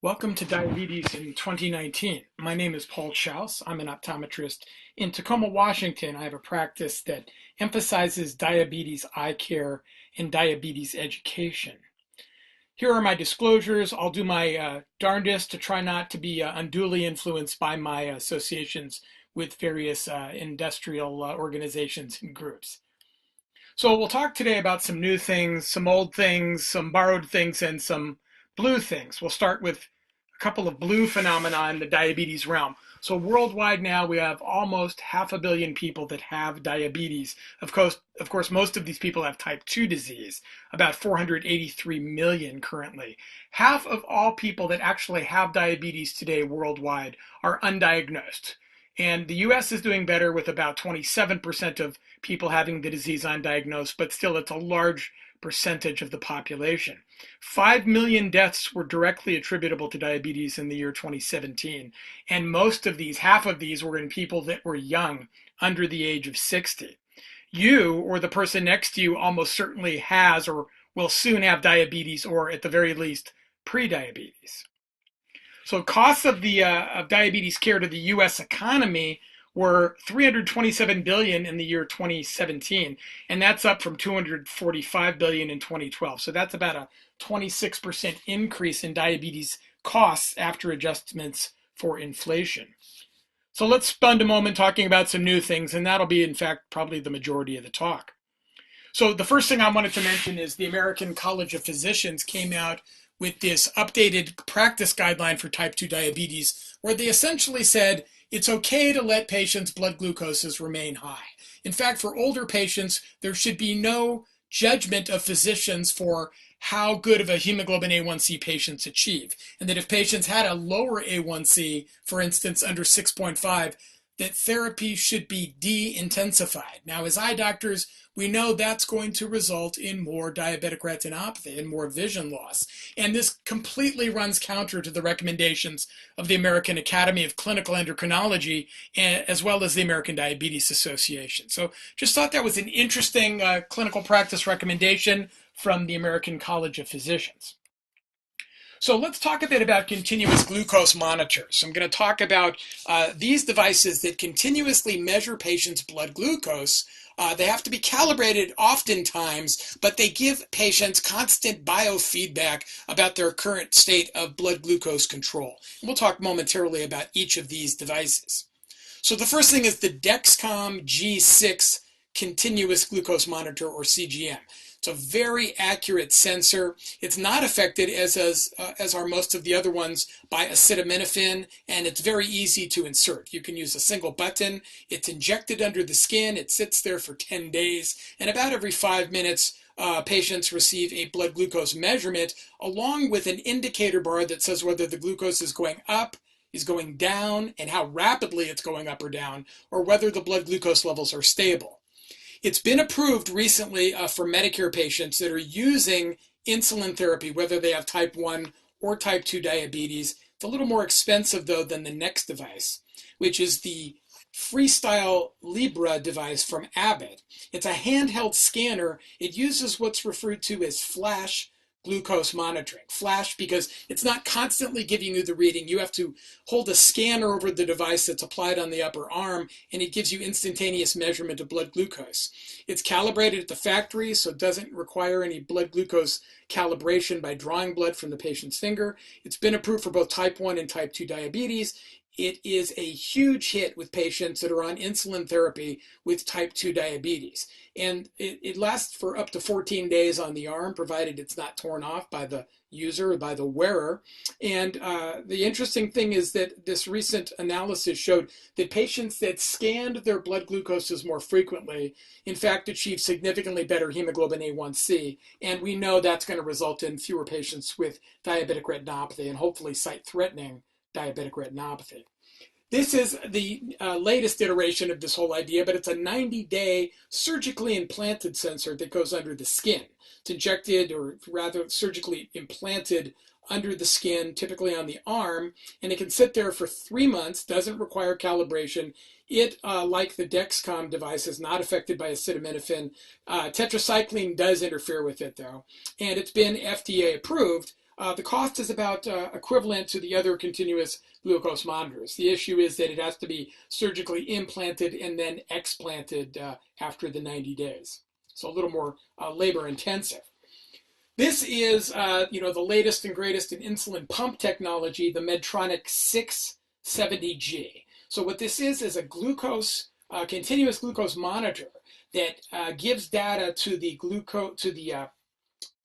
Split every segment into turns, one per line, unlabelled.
Welcome to Diabetes in 2019. My name is Paul Schaus. I'm an optometrist in Tacoma, Washington. I have a practice that emphasizes diabetes eye care and diabetes education. Here are my disclosures. I'll do my darndest to try not to be unduly influenced by my associations with various industrial organizations and groups. So we'll talk today about some new things, some old things, some borrowed things, and some blue things. We'll start with a couple of blue phenomena in the diabetes realm. So worldwide now we have almost 500 million people that have diabetes. Of course, most of these people have type 2 disease, about 483 million currently. Half of all people that actually have diabetes today worldwide are undiagnosed. And the US is doing better with about 27% of people having the disease undiagnosed, but still it's a large percentage of the population. 5 million deaths were directly attributable to diabetes in the year 2017. And most of these, half of these, were in people that were young, under the age of 60. You or the person next to you almost certainly has or will soon have diabetes, or at the very least, prediabetes. So costs of diabetes care to the U.S. economy were 327 billion in the year 2017, and that's up from 245 billion in 2012. So that's about a 26% increase in diabetes costs after adjustments for inflation. So let's spend a moment talking about some new things, and that'll be, in fact, probably the majority of the talk. So the first thing I wanted to mention is the American College of Physicians came out with this updated practice guideline for type 2 diabetes, where they essentially said it's okay to let patients' blood glucoses remain high. In fact, for older patients, there should be no judgment of physicians for how good of a hemoglobin A1C patients achieve. And that if patients had a lower A1C, for instance, under 6.5, that therapy should be de-intensified. Now, as eye doctors, we know that's going to result in more diabetic retinopathy and more vision loss. And this completely runs counter to the recommendations of the American Academy of Clinical Endocrinology, as well as the American Diabetes Association. So just thought that was an interesting clinical practice recommendation from the American College of Physicians. So let's talk a bit about continuous glucose monitors. I'm going to talk about these devices that continuously measure patients' blood glucose. They have to be calibrated oftentimes, but they give patients constant biofeedback about their current state of blood glucose control. And we'll talk momentarily about each of these devices. So the first thing is the Dexcom G6 continuous glucose monitor, or CGM. It's a very accurate sensor. It's not affected, as are most of the other ones, by acetaminophen, and it's very easy to insert. You can use a single button. It's injected under the skin. It sits there for 10 days, and about every 5 minutes, patients receive a blood glucose measurement along with an indicator bar that says whether the glucose is going up, is going down, and how rapidly it's going up or down, or whether the blood glucose levels are stable. It's been approved recently for Medicare patients that are using insulin therapy, whether they have type 1 or type 2 diabetes. It's a little more expensive, though, than the next device, which is the Freestyle Libre device from Abbott. It's a handheld scanner. It uses what's referred to as flash glucose monitoring. Flash because it's not constantly giving you the reading. You have to hold a scanner over the device that's applied on the upper arm, and it gives you instantaneous measurement of blood glucose. It's calibrated at the factory, so it doesn't require any blood glucose calibration by drawing blood from the patient's finger. It's been approved for both type 1 and type 2 diabetes. It is a huge hit with patients that are on insulin therapy with type 2 diabetes. And it lasts for up to 14 days on the arm, provided it's not torn off by the user or by the wearer. And the interesting thing is that this recent analysis showed that patients that scanned their blood glucoses more frequently, in fact, achieved significantly better hemoglobin A1C. And we know that's going to result in fewer patients with diabetic retinopathy and hopefully sight-threatening diabetic retinopathy. This is the latest iteration of this whole idea, but it's a 90-day surgically implanted sensor that goes under the skin. It's injected, or rather surgically implanted under the skin, typically on the arm, and it can sit there for 3 months, doesn't require calibration. It, like the Dexcom device, is not affected by acetaminophen. Tetracycline does interfere with it, though, and it's been FDA approved The cost is about equivalent to the other continuous glucose monitors. The issue is that it has to be surgically implanted and then explanted after the 90 days. So a little more labor intensive. This is, the latest and greatest in insulin pump technology, the Medtronic 670G. So what this is a glucose, continuous glucose monitor that gives data to the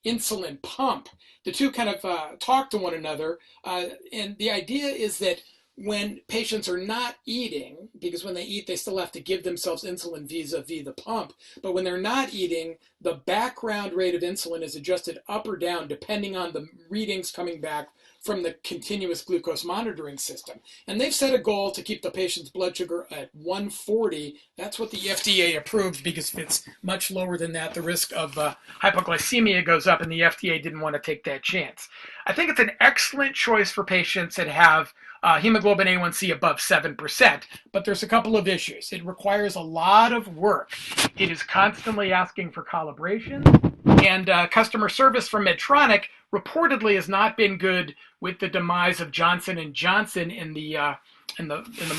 insulin pump. The two kind of talk to one another, and the idea is that when patients are not eating, because when they eat, they still have to give themselves insulin vis-a-vis the pump, but when they're not eating, the background rate of insulin is adjusted up or down depending on the readings coming back from the continuous glucose monitoring system. And they've set a goal to keep the patient's blood sugar at 140. That's what the FDA approved, because if it's much lower than that, the risk of hypoglycemia goes up, and the FDA didn't want to take that chance. I think it's an excellent choice for patients that have hemoglobin A1C above 7%, but there's a couple of issues. It requires a lot of work. It is constantly asking for calibration, and customer service from Medtronic reportedly has not been good with the demise of Johnson & Johnson in the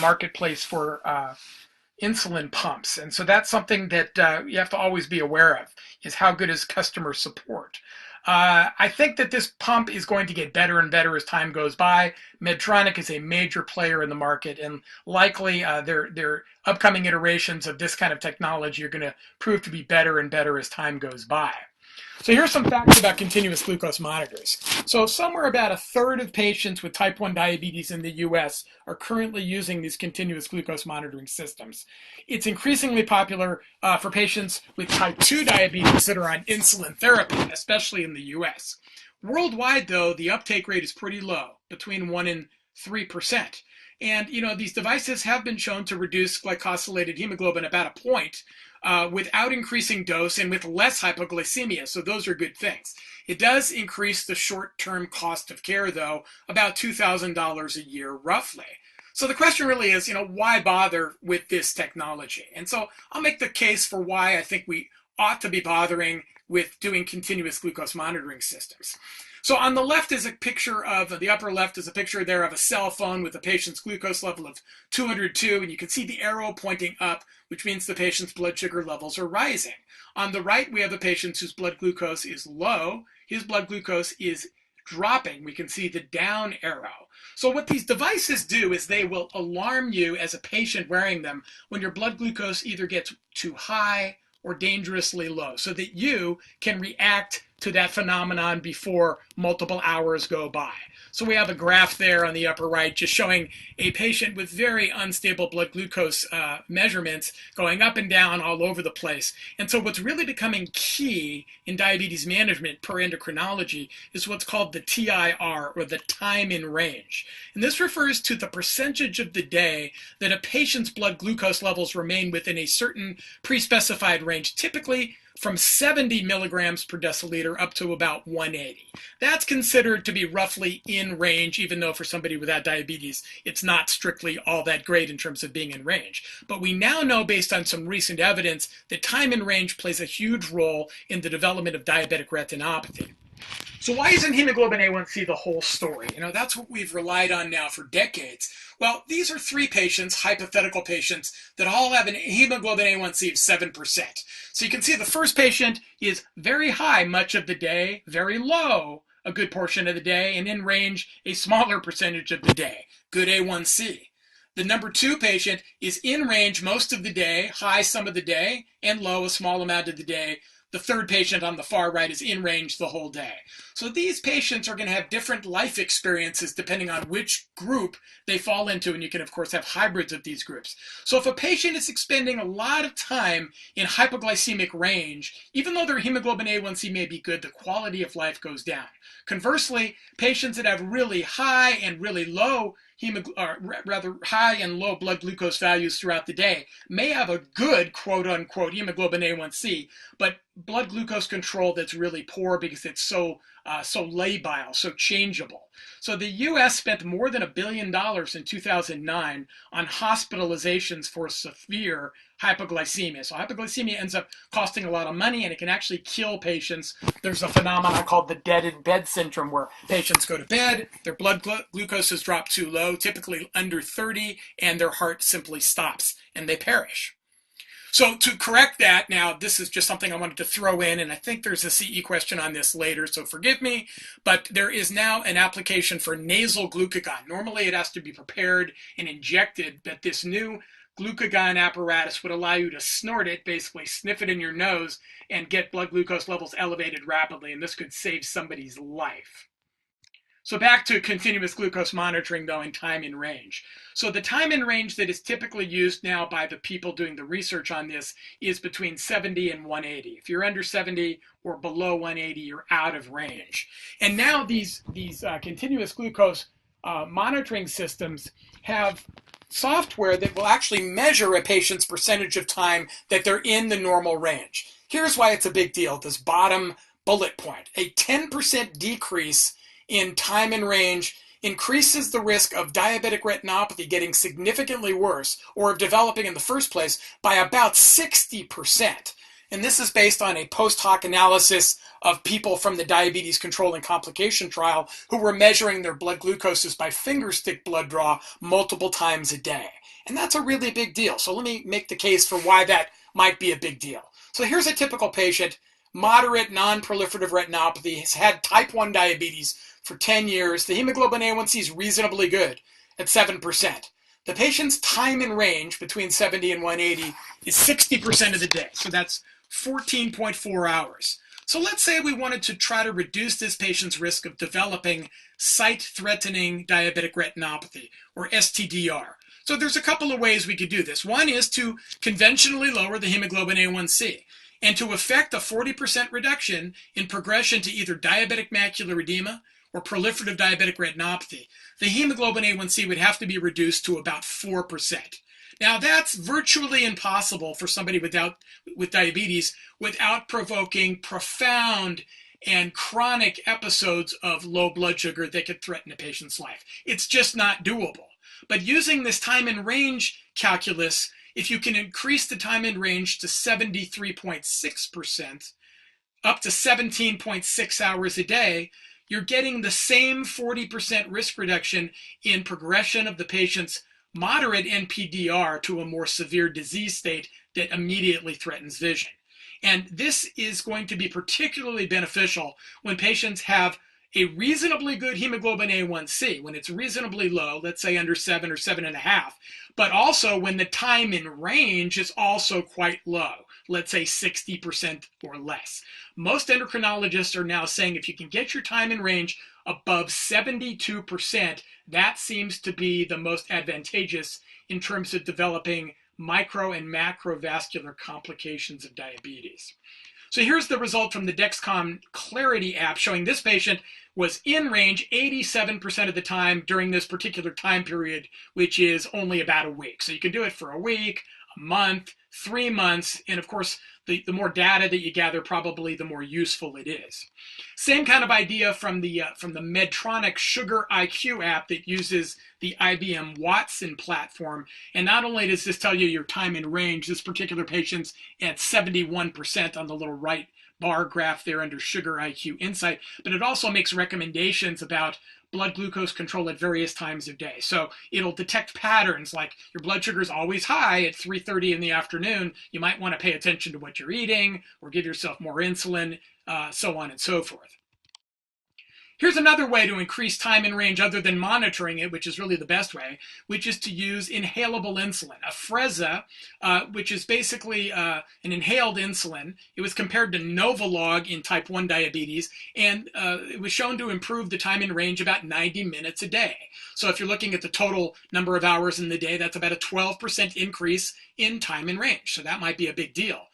marketplace for insulin pumps. And so that's something that you have to always be aware of, is how good is customer support. I think that this pump is going to get better and better as time goes by. Medtronic is a major player in the market, and likely their upcoming iterations of this kind of technology are going to prove to be better and better as time goes by. So here's some facts about continuous glucose monitors. So somewhere about a third of patients with type 1 diabetes in the US are currently using these continuous glucose monitoring systems. It's increasingly popular for patients with type 2 diabetes that are on insulin therapy, especially in the US. Worldwide, though, the uptake rate is pretty low, between 1 and 3%. And, these devices have been shown to reduce glycosylated hemoglobin about a point without increasing dose and with less hypoglycemia. So those are good things. It does increase the short-term cost of care, though, about $2,000 a year, roughly. So the question really is, why bother with this technology? And so I'll make the case for why I think we ought to be bothering with doing continuous glucose monitoring systems. So on the left is a picture of, the upper left is a picture there of a cell phone with a patient's glucose level of 202, and you can see the arrow pointing up, which means the patient's blood sugar levels are rising. On the right, we have a patient whose blood glucose is low. His blood glucose is dropping. We can see the down arrow. So what these devices do is they will alarm you as a patient wearing them when your blood glucose either gets too high or dangerously low, so that you can react to that phenomenon before multiple hours go by. So we have a graph there on the upper right just showing a patient with very unstable blood glucose measurements going up and down all over the place. And so what's really becoming key in diabetes management per endocrinology is what's called the TIR, or the time in range. And this refers to the percentage of the day that a patient's blood glucose levels remain within a certain pre-specified range, typically from 70 milligrams per deciliter up to about 180. That's considered to be roughly in range, even though for somebody without diabetes, it's not strictly all that great in terms of being in range. But we now know, based on some recent evidence, that time in range plays a huge role in the development of diabetic retinopathy. So why isn't hemoglobin A1C the whole story? That's what we've relied on now for decades. Well, these are three patients, hypothetical patients, that all have an hemoglobin A1C of 7%. So you can see the first patient is very high much of the day, very low a good portion of the day, and in range a smaller percentage of the day. Good A1C. The number two patient is in range most of the day, high some of the day, and low a small amount of the day. The third patient on the far right is in range the whole day. So these patients are going to have different life experiences depending on which group they fall into, and you can of course have hybrids of these groups. So if a patient is expending a lot of time in hypoglycemic range, even though their hemoglobin A1C may be good, the quality of life goes down. Conversely, patients that have really high and really low high and low blood glucose values throughout the day may have a good quote-unquote hemoglobin A1C, but blood glucose control that's really poor because it's so so labile, so changeable. So the US spent more than $1 billion in 2009 on hospitalizations for severe hypoglycemia. So hypoglycemia ends up costing a lot of money, and it can actually kill patients. There's a phenomenon called the dead in bed syndrome, where patients go to bed, their blood glucose is dropped too low, typically under 30, and their heart simply stops and they perish. So to correct that, now this is just something I wanted to throw in, and I think there's a CE question on this later, so forgive me, but there is now an application for nasal glucagon. Normally it has to be prepared and injected, but this new glucagon apparatus would allow you to snort it, basically sniff it in your nose, and get blood glucose levels elevated rapidly, and this could save somebody's life. So back to continuous glucose monitoring, though, in time in range. So the time in range that is typically used now by the people doing the research on this is between 70 and 180. If you're under 70 or below 180, you're out of range. And now these continuous glucose monitoring systems have software that will actually measure a patient's percentage of time that they're in the normal range. Here's why it's a big deal, this bottom bullet point. A 10% decrease in time in range increases the risk of diabetic retinopathy getting significantly worse, or of developing in the first place, by about 60%. And this is based on a post hoc analysis of people from the Diabetes Control and Complication Trial who were measuring their blood glucoses by fingerstick blood draw multiple times a day. And that's a really big deal. So let me make the case for why that might be a big deal. So here's a typical patient, moderate non-proliferative retinopathy, has had type 1 diabetes for 10 years. The hemoglobin A1C is reasonably good at 7%. The patient's time in range between 70 and 180 is 60% of the day. So that's 14.4 hours. So let's say we wanted to try to reduce this patient's risk of developing sight-threatening diabetic retinopathy, or STDR. So there's a couple of ways we could do this. One is to conventionally lower the hemoglobin A1C and to effect a 40% reduction in progression to either diabetic macular edema or proliferative diabetic retinopathy. The hemoglobin A1C would have to be reduced to about 4%. Now that's virtually impossible for somebody with diabetes without provoking profound and chronic episodes of low blood sugar that could threaten a patient's life. It's just not doable. But using this time in range calculus, if you can increase the time in range to 73.6%, up to 17.6 hours a day, you're getting the same 40% risk reduction in progression of the patient's moderate NPDR to a more severe disease state that immediately threatens vision. And this is going to be particularly beneficial when patients have a reasonably good hemoglobin A1C, when it's reasonably low, let's say under 7 or 7.5, but also when the time in range is also quite low, let's say 60% or less. Most endocrinologists are now saying if you can get your time in range above 72%, that seems to be the most advantageous in terms of developing micro and macrovascular complications of diabetes. So here's the result from the Dexcom Clarity app showing this patient was in range 87% of the time during this particular time period, which is only about a week. So you can do it for a week, a month, 3 months, and of course, the more data that you gather, probably the more useful it is. Same kind of idea from the Medtronic Sugar IQ app that uses the IBM Watson platform. And not only does this tell you your time in range, this particular patient's at 71% on the little right bar graph there under Sugar IQ Insight, but it also makes recommendations about blood glucose control at various times of day. So it'll detect patterns like your blood sugar is always high at 3:30 in the afternoon. You might want to pay attention to what you're eating or give yourself more insulin, so on and so forth. Here's another way to increase time in range other than monitoring it, which is really the best way, which is to use inhalable insulin. Afrezza, which is basically an inhaled insulin, it was compared to Novolog in type 1 diabetes, and it was shown to improve the time in range about 90 minutes a day. So if you're looking at the total number of hours in the day, that's about a 12% increase in time in range. So that might be a big deal.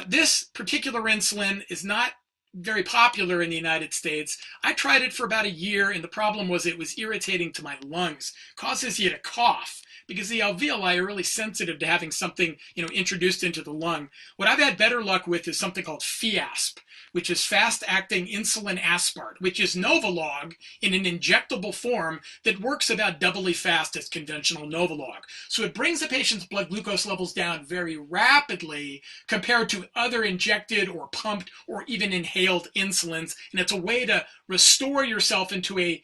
This particular insulin is not very popular in the United States. I tried it for about a year, and the problem was it was irritating to my lungs, causes you to cough because the alveoli are really sensitive to having something, introduced into the lung. What I've had better luck with is something called Fiasp, which is fast-acting insulin aspart, which is Novolog in an injectable form that works about doubly fast as conventional Novolog. So it brings the patient's blood glucose levels down very rapidly compared to other injected or pumped or even inhaled insulins, and it's a way to restore yourself into a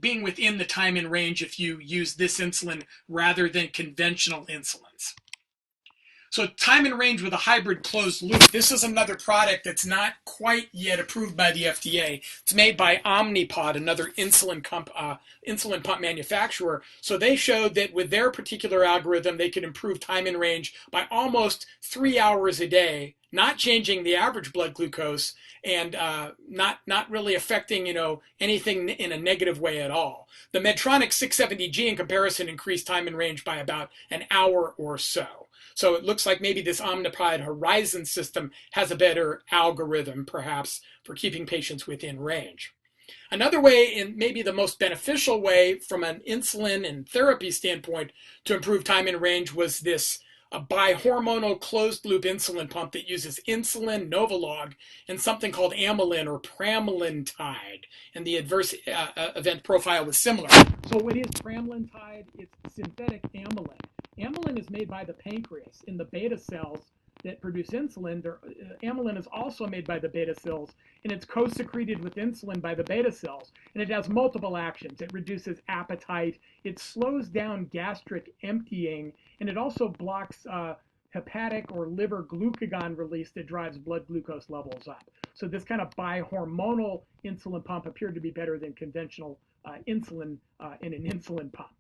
being within the time and range if you use this insulin rather than conventional insulins. So time and range with a hybrid closed loop. This is another product that's not quite yet approved by the FDA. It's made by Omnipod, another insulin pump manufacturer. So they showed that with their particular algorithm, they could improve time and range by almost 3 hours a day, not changing the average blood glucose and not really affecting anything in a negative way at all. The Medtronic 670G in comparison increased time and range by about an hour or so. So it looks like maybe this Omnipod Horizon system has a better algorithm, perhaps, for keeping patients within range. Another way, and maybe the most beneficial way from an insulin and therapy standpoint to improve time and range was this bihormonal closed-loop insulin pump that uses insulin, Novolog, and something called amylin or pramlintide. And the adverse event profile was similar. So what is pramlintide? It's synthetic amylin. Amylin is made by the pancreas in the beta cells that produce insulin. Amylin is also made by the beta cells, and it's co-secreted with insulin by the beta cells. And it has multiple actions. It reduces appetite, it slows down gastric emptying, and it also blocks hepatic or liver glucagon release that drives blood glucose levels up. So this kind of bihormonal insulin pump appeared to be better than conventional insulin in an insulin pump.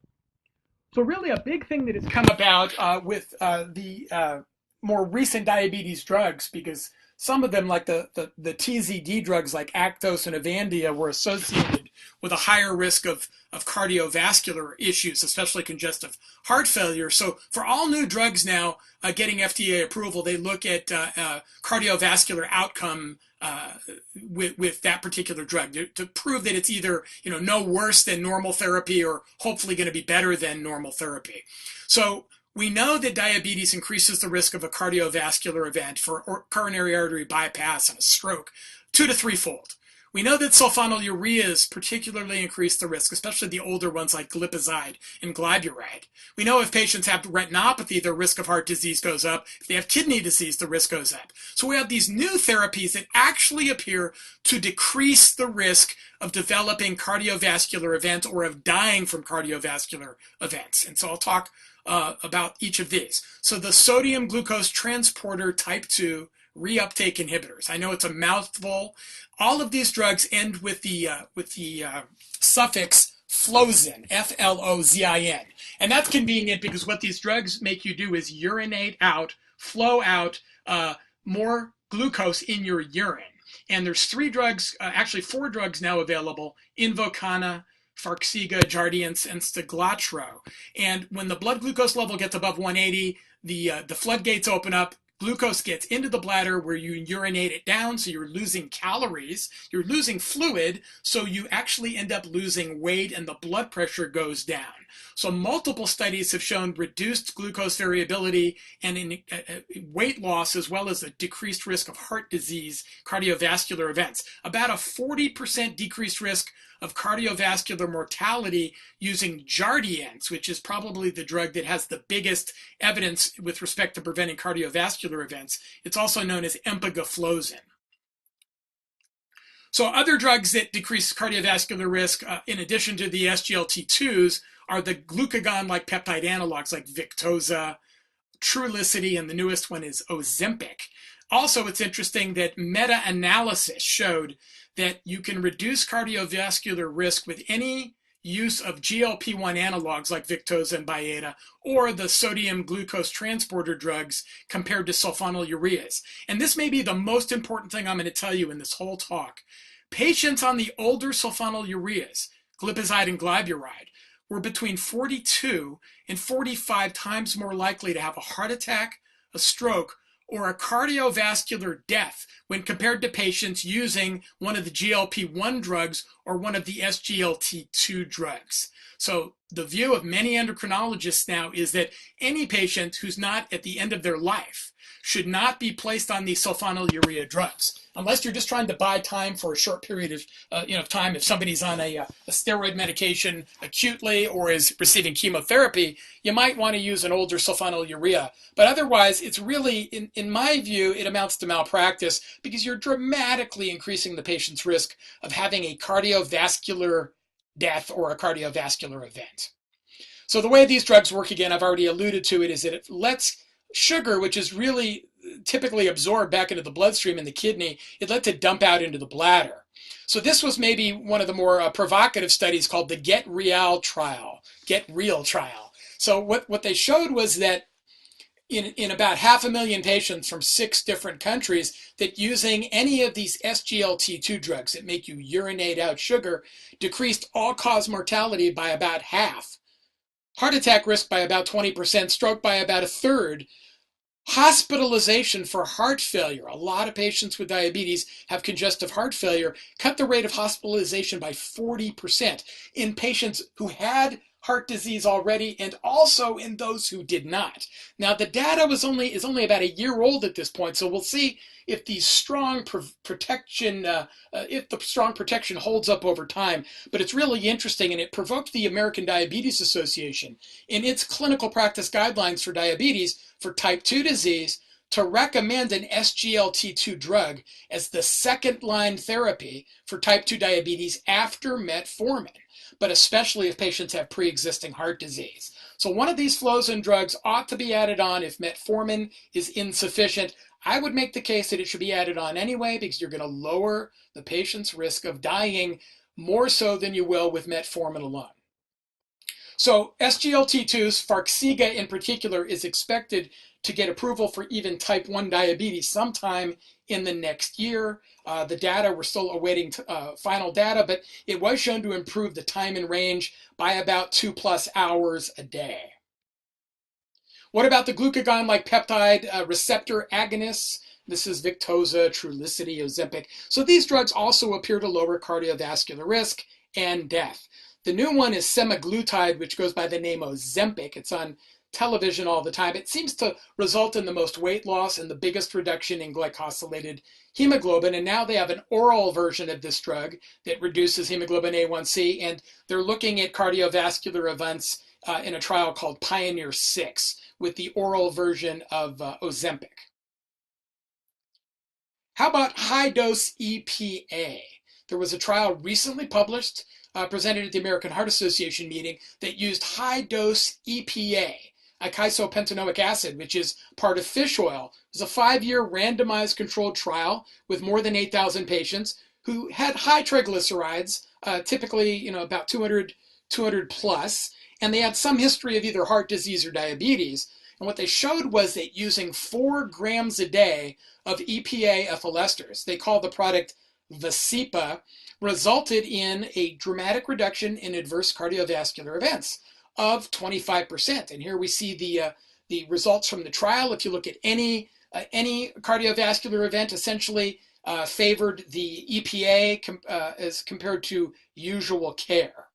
So really a big thing that has come about with the more recent diabetes drugs, because some of them, like the TZD drugs like Actos and Avandia, were associated with a higher risk of cardiovascular issues, especially congestive heart failure. So for all new drugs now getting FDA approval, they look at cardiovascular outcome with that particular drug to prove that it's either no worse than normal therapy or hopefully going to be better than normal therapy. So we know that diabetes increases the risk of a cardiovascular event for coronary artery bypass and a stroke 2 to 3-fold. We know that sulfonylureas particularly increase the risk, especially the older ones like glipizide and glyburide. We know if patients have retinopathy, their risk of heart disease goes up. If they have kidney disease, the risk goes up. So we have these new therapies that actually appear to decrease the risk of developing cardiovascular events or of dying from cardiovascular events. And so I'll talk about each of these. So the sodium glucose transporter type 2 reuptake inhibitors. I know it's a mouthful. All of these drugs end with the suffix flozin, F-L-O-Z-I-N. And that's convenient because what these drugs make you do is urinate out, flow out more glucose in your urine. And there's 3 drugs, actually 4 drugs now available: Invokana, Farxiga, Jardiance, and Steglatro. And when the blood glucose level gets above 180, the floodgates open up. Glucose gets into the bladder where you urinate it down, so you're losing calories, you're losing fluid, so you actually end up losing weight and the blood pressure goes down. So multiple studies have shown reduced glucose variability and weight loss, as well as a decreased risk of heart disease, cardiovascular events. About a 40% decreased risk of cardiovascular mortality using Jardiance, which is probably the drug that has the biggest evidence with respect to preventing cardiovascular events. It's also known as empagliflozin. So other drugs that decrease cardiovascular risk, in addition to the SGLT2s, are the glucagon-like peptide analogs like Victoza, Trulicity, and the newest one is Ozempic. Also, it's interesting that meta-analysis showed that you can reduce cardiovascular risk with any use of GLP-1 analogs like Victoza and Byetta, or the sodium glucose transporter drugs compared to sulfonylureas. And this may be the most important thing I'm going to tell you in this whole talk. Patients on the older sulfonylureas, glipizide and glyburide, were between 42 and 45 times more likely to have a heart attack, a stroke, or a cardiovascular death when compared to patients using one of the GLP-1 drugs or one of the SGLT2 drugs. So the view of many endocrinologists now is that any patient who's not at the end of their life should not be placed on these sulfonylurea drugs. Unless you're just trying to buy time for a short period of time, if somebody's on a steroid medication acutely or is receiving chemotherapy, you might want to use an older sulfonylurea. But otherwise, it's really, in my view, it amounts to malpractice because you're dramatically increasing the patient's risk of having a cardiovascular death or a cardiovascular event. So the way these drugs work, again, I've already alluded to it, is that it lets sugar, which is really typically absorbed back into the bloodstream in the kidney, it lets it dump out into the bladder. So this was maybe one of the more provocative studies called the Get Real trial. So what they showed was that in about 500,000 patients from 6 different countries, that using any of these SGLT2 drugs that make you urinate out sugar decreased all-cause mortality by about half, heart attack risk by about 20%, stroke by about a third, hospitalization for heart failure. A lot of patients with diabetes have congestive heart failure, cut the rate of hospitalization by 40% in patients who had heart disease already and also in those who did not. Now the data is only about a year old at this point, so we'll see if the strong protection holds up over time. But it's really interesting, and it provoked the American Diabetes Association in its clinical practice guidelines for diabetes for type 2 disease to recommend an SGLT2 drug as the second-line therapy for type 2 diabetes after metformin, but especially if patients have pre-existing heart disease. So one of these Flozin drugs ought to be added on if metformin is insufficient. I would make the case that it should be added on anyway because you're going to lower the patient's risk of dying more so than you will with metformin alone. So SGLT2s, Farxiga in particular, is expected to get approval for even type 1 diabetes sometime in the next year. The data, we're still awaiting final data, but it was shown to improve the time in range by about 2+ hours a day. What about the glucagon-like peptide receptor agonists? This is Victoza, Trulicity, Ozempic. So these drugs also appear to lower cardiovascular risk and death. The new one is semaglutide, which goes by the name Ozempic. It's on television all the time. It seems to result in the most weight loss and the biggest reduction in glycosylated hemoglobin. And now they have an oral version of this drug that reduces hemoglobin A1C. And they're looking at cardiovascular events in a trial called Pioneer 6 with the oral version of Ozempic. How about high-dose EPA? There was a trial recently published, presented at the American Heart Association meeting, that used high-dose EPA, eicosapentaenoic acid, which is part of fish oil. It was a 5-year randomized controlled trial with more than 8,000 patients who had high triglycerides, typically about 200 plus, and they had some history of either heart disease or diabetes. And what they showed was that using 4 grams a day of EPA ethyl esters, they call the product Vascepa, resulted in a dramatic reduction in adverse cardiovascular events of 25%. And here we see the results from the trial. If you look at any cardiovascular event, essentially favored the EPA as compared to usual care.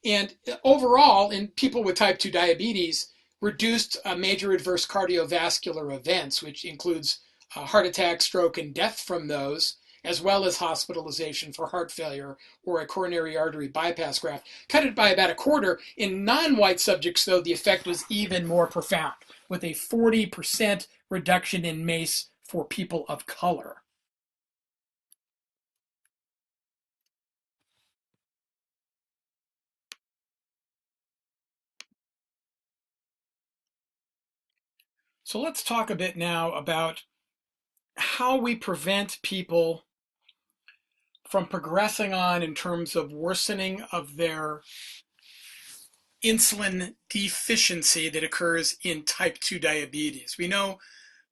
And overall, in people with type 2 diabetes, reduced major adverse cardiovascular events, which includes heart attack, stroke, and death from those, as well as hospitalization for heart failure or a coronary artery bypass graft. Cut it by about a quarter. In non-white subjects, though, the effect was even more profound, with a 40% reduction in MACE for people of color. So let's talk a bit now about how we prevent people from progressing on in terms of worsening of their insulin deficiency that occurs in type 2 diabetes. We know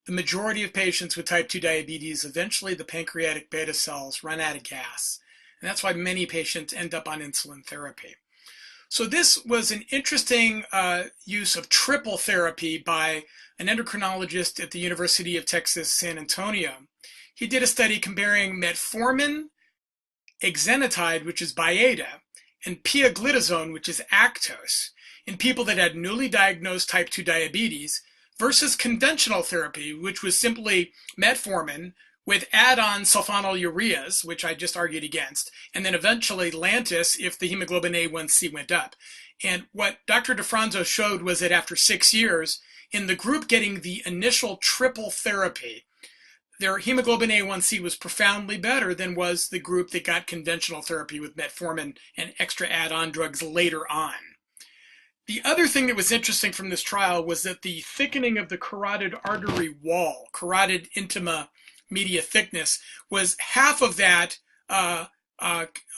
the majority of patients with type 2 diabetes, eventually the pancreatic beta cells run out of gas. And that's why many patients end up on insulin therapy. So this was an interesting use of triple therapy by an endocrinologist at the University of Texas, San Antonio. He did a study comparing metformin, exenatide, which is Byetta, and pioglitazone, which is Actos, in people that had newly diagnosed type 2 diabetes versus conventional therapy, which was simply metformin with add-on sulfonylureas, which I just argued against, and then eventually Lantus if the hemoglobin A1C went up. And what Dr. DeFronzo showed was that after 6 years, in the group getting the initial triple therapy, their hemoglobin A1C was profoundly better than was the group that got conventional therapy with metformin and extra add-on drugs later on. The other thing that was interesting from this trial was that the thickening of the carotid artery wall, carotid intima media thickness, was half of that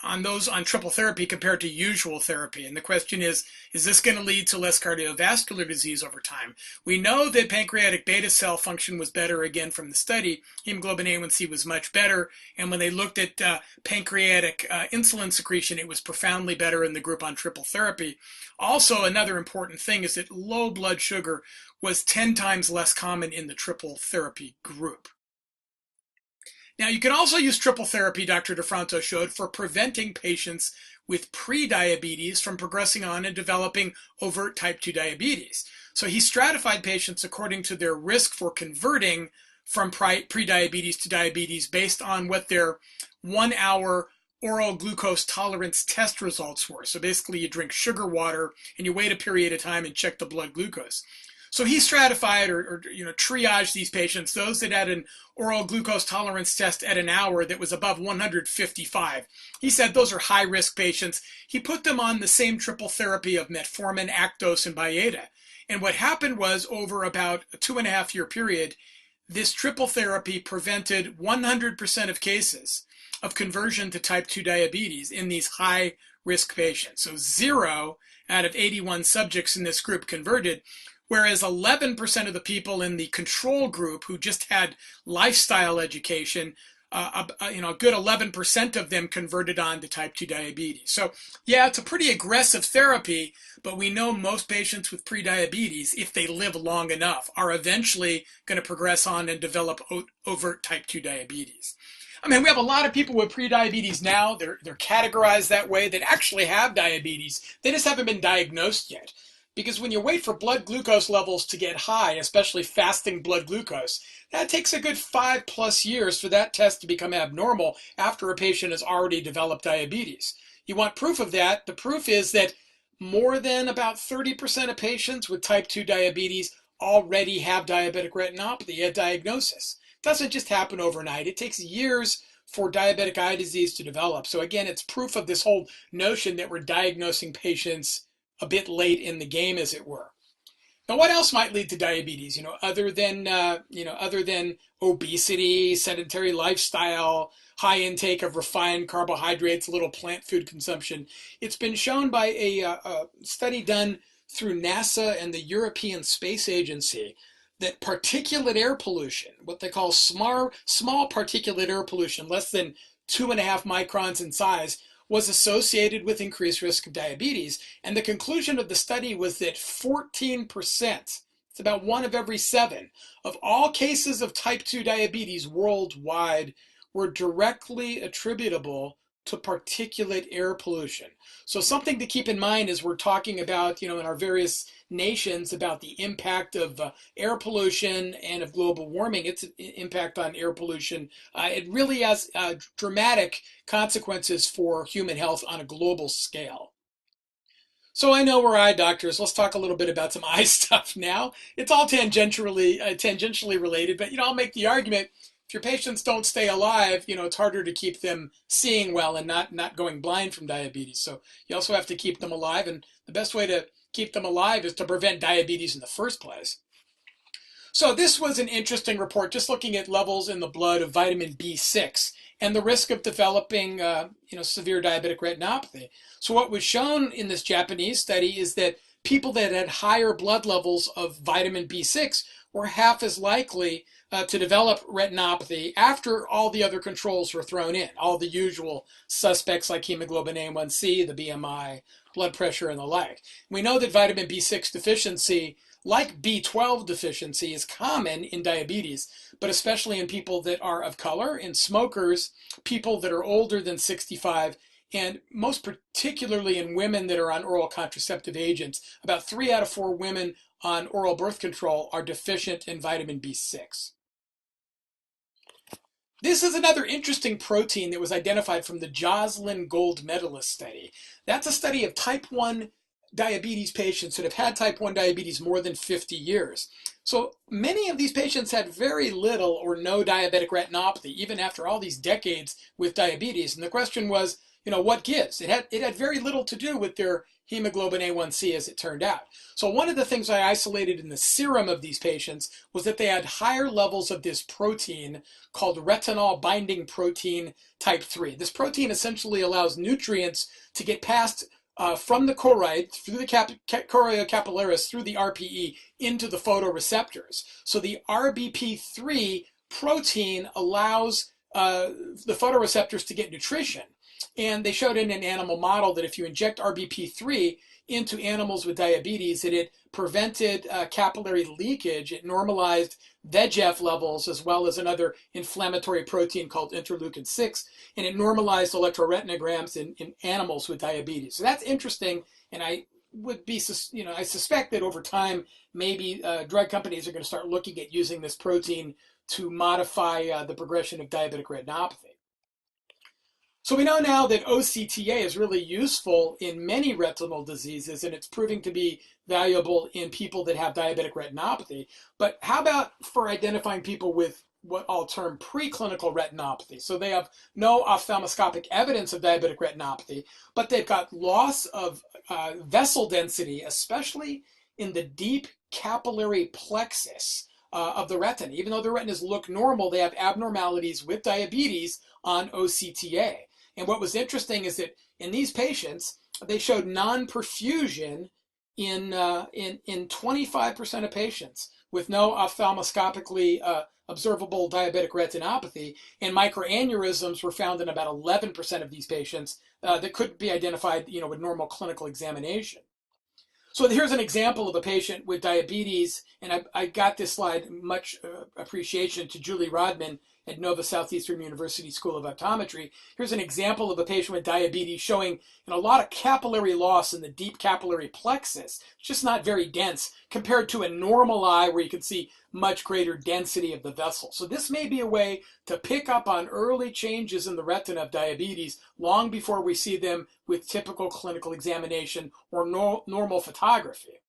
on those on triple therapy compared to usual therapy. And the question is this going to lead to less cardiovascular disease over time? We know that pancreatic beta cell function was better again from the study. Hemoglobin A1C was much better. And when they looked at pancreatic insulin secretion, it was profoundly better in the group on triple therapy. Also, another important thing is that low blood sugar was 10 times less common in the triple therapy group. Now, you can also use triple therapy, Dr. DeFronzo showed, for preventing patients with prediabetes from progressing on and developing overt type 2 diabetes. So he stratified patients according to their risk for converting from prediabetes to diabetes based on what their 1 hour oral glucose tolerance test results were. So basically you drink sugar water and you wait a period of time and check the blood glucose. So he stratified or triaged these patients, those that had an oral glucose tolerance test at an hour that was above 155. He said those are high-risk patients. He put them on the same triple therapy of metformin, Actos, and Byetta. And what happened was, over about a 2.5-year period, this triple therapy prevented 100% of cases of conversion to type 2 diabetes in these high-risk patients. So 0 out of 81 subjects in this group converted, whereas 11% of the people in the control group who just had lifestyle education, a good 11% of them converted on to type 2 diabetes. So yeah, it's a pretty aggressive therapy, but we know most patients with prediabetes, if they live long enough, are eventually going to progress on and develop overt type 2 diabetes. I mean, we have a lot of people with prediabetes now. They're categorized that way, that actually have diabetes. They just haven't been diagnosed yet. Because when you wait for blood glucose levels to get high, especially fasting blood glucose, that takes a good 5+ years for that test to become abnormal after a patient has already developed diabetes. You want proof of that? The proof is that more than about 30% of patients with type 2 diabetes already have diabetic retinopathy at diagnosis. It doesn't just happen overnight. It takes years for diabetic eye disease to develop. So again, it's proof of this whole notion that we're diagnosing patients a bit late in the game, as it were. Now, what else might lead to diabetes? Other than obesity, sedentary lifestyle, high intake of refined carbohydrates, little plant food consumption. It's been shown by a study done through NASA and the European Space Agency that particulate air pollution, what they call small particulate air pollution, less than 2.5 microns in size, was associated with increased risk of diabetes. And the conclusion of the study was that 14%, it's about 1 of every 7, of all cases of type 2 diabetes worldwide were directly attributable to particulate air pollution. So something to keep in mind as we're talking about, in our various nations about the impact of air pollution and of global warming, its impact on air pollution. It really has dramatic consequences for human health on a global scale. So I know we're eye doctors. Let's talk a little bit about some eye stuff now. It's all tangentially related, but I'll make the argument, if your patients don't stay alive, it's harder to keep them seeing well and not going blind from diabetes. So you also have to keep them alive, and the best way to keep them alive is to prevent diabetes in the first place. So this was an interesting report, just looking at levels in the blood of vitamin B6 and the risk of developing, severe diabetic retinopathy. So what was shown in this Japanese study is that people that had higher blood levels of vitamin B6 were half as likely to develop retinopathy after all the other controls were thrown in, all the usual suspects like hemoglobin A1C, the BMI, blood pressure, and the like. We know that vitamin B6 deficiency, like B12 deficiency, is common in diabetes, but especially in people that are of color, in smokers, people that are older than 65, and most particularly in women that are on oral contraceptive agents. About 3 out of 4 women on oral birth control are deficient in vitamin B6. This is another interesting protein that was identified from the Joslin Gold Medalist study. That's a study of type 1 diabetes patients that have had type 1 diabetes more than 50 years. So many of these patients had very little or no diabetic retinopathy, even after all these decades with diabetes. And the question was, what gives? It had very little to do with their hemoglobin A1C, as it turned out. So one of the things I isolated in the serum of these patients was that they had higher levels of this protein called retinol binding protein type 3. This protein essentially allows nutrients to get past from the choroid through the choriocapillaris through the RPE into the photoreceptors. So the RBP3 protein allows the photoreceptors to get nutrition. And they showed in an animal model that if you inject RBP3 into animals with diabetes, that it prevented capillary leakage. It normalized VEGF levels as well as another inflammatory protein called interleukin 6, and it normalized electroretinograms in animals with diabetes. So that's interesting, and I would be, I suspect that over time, maybe drug companies are going to start looking at using this protein to modify the progression of diabetic retinopathy. So we know now that OCTA is really useful in many retinal diseases, and it's proving to be valuable in people that have diabetic retinopathy. But how about for identifying people with what I'll term preclinical retinopathy? So they have no ophthalmoscopic evidence of diabetic retinopathy, but they've got loss of vessel density, especially in the deep capillary plexus of the retina. Even though the retinas look normal, they have abnormalities with diabetes on OCTA. And what was interesting is that in these patients, they showed non-perfusion in 25% of patients with no ophthalmoscopically observable diabetic retinopathy, and microaneurysms were found in about 11% of these patients that could be identified, with normal clinical examination. So here's an example of a patient with diabetes, and I got this slide, much appreciation to Julie Rodman at Nova Southeastern University School of Optometry. Here's an example of a patient with diabetes showing a lot of capillary loss in the deep capillary plexus. It's just not very dense compared to a normal eye where you can see much greater density of the vessel. So this may be a way to pick up on early changes in the retina of diabetes long before we see them with typical clinical examination or normal photography.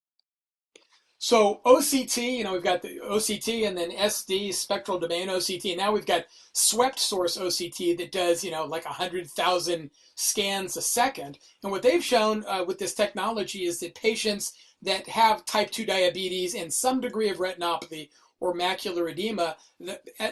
So OCT, we've got the OCT and then SD, spectral domain OCT. Now we've got swept source OCT that does, like 100,000 scans a second. And what they've shown with this technology is that patients that have type 2 diabetes and some degree of retinopathy or macular edema,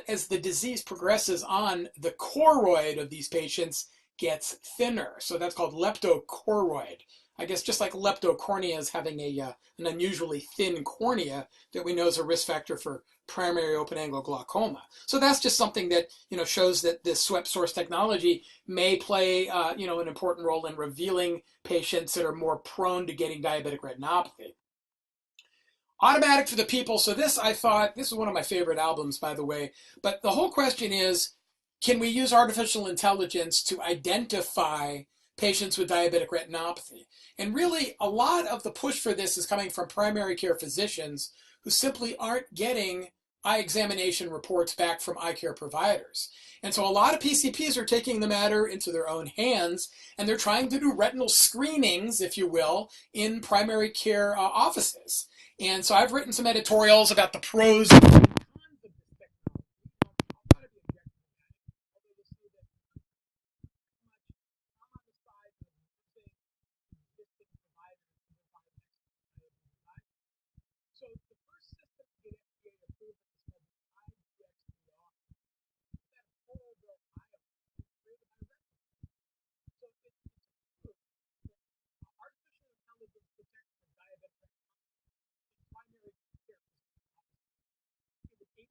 as the disease progresses on, the choroid of these patients gets thinner. So that's called leptochoroid. I guess just like leptocornea is having an unusually thin cornea that we know is a risk factor for primary open-angle glaucoma. So that's just something that shows that this swept source technology may play an important role in revealing patients that are more prone to getting diabetic retinopathy. Automatic for the People. So this is one of my favorite albums, by the way. But the whole question is, can we use artificial intelligence to identify patients with diabetic retinopathy? And really, a lot of the push for this is coming from primary care physicians who simply aren't getting eye examination reports back from eye care providers. And so a lot of PCPs are taking the matter into their own hands, and they're trying to do retinal screenings, if you will, in primary care offices. And so I've written some editorials about the pros and cons of this technology. So the first system to get FDA approved is called the IDX that whole bill created by retina. So it's approved that artificial intelligence detects for diabetic retinopathy in primary care. It was 87%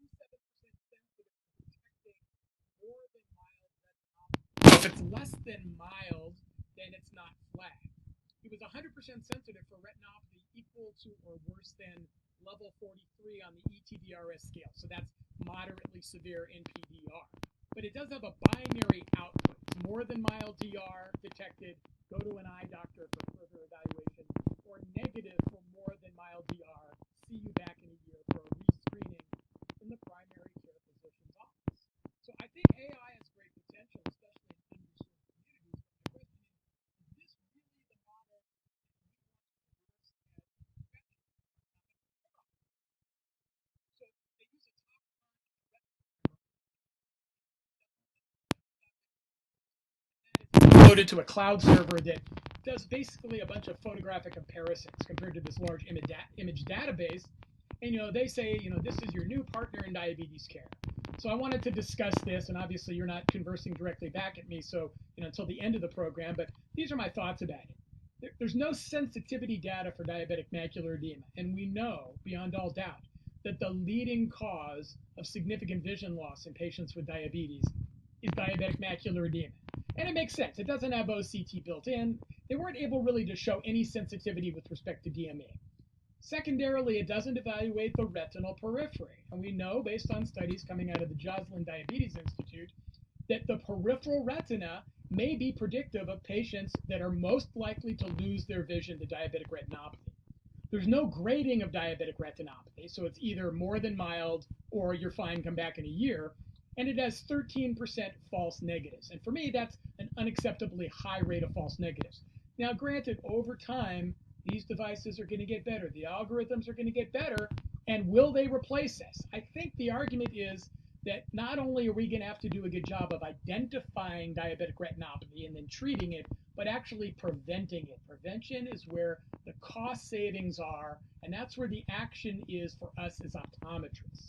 sensitive to detecting more than mild retinopathy. If it's less than mild, then it's not flagged. He was 100% sensitive for retinopathy equal to or worse than level 43 on the ETDRS scale. So that's moderately severe NPDR. But it does have a binary output. It's more than mild DR detected, go to an eye doctor for further evaluation, or negative for more than mild DR, see you back in a year for a rescreening in the primary care physician's office. So I think AI has great potential, especially in underserved communities. But the question is this really the model that we want to reverse as prevention? So they use a top loaded to a cloud server that does basically a bunch of photographic comparisons compared to this large image database. And they say, this is your new partner in diabetes care. So I wanted to discuss this, and obviously you're not conversing directly back at me, so until the end of the program, but these are my thoughts about it. There's no sensitivity data for diabetic macular edema, and we know beyond all doubt that the leading cause of significant vision loss in patients with diabetes is diabetic macular edema. And it makes sense. It doesn't have OCT built in. They weren't able really to show any sensitivity with respect to DME. Secondarily, it doesn't evaluate the retinal periphery. And we know, based on studies coming out of the Joslin Diabetes Institute, that the peripheral retina may be predictive of patients that are most likely to lose their vision to diabetic retinopathy. There's no grading of diabetic retinopathy, so it's either more than mild or you're fine, come back in a year. And it has 13% false negatives. And for me, that's an unacceptably high rate of false negatives. Now, granted, over time, these devices are going to get better. The algorithms are going to get better. And will they replace us? I think the argument is that not only are we going to have to do a good job of identifying diabetic retinopathy and then treating it, but actually preventing it. Prevention is where the cost savings are, and that's where the action is for us as optometrists.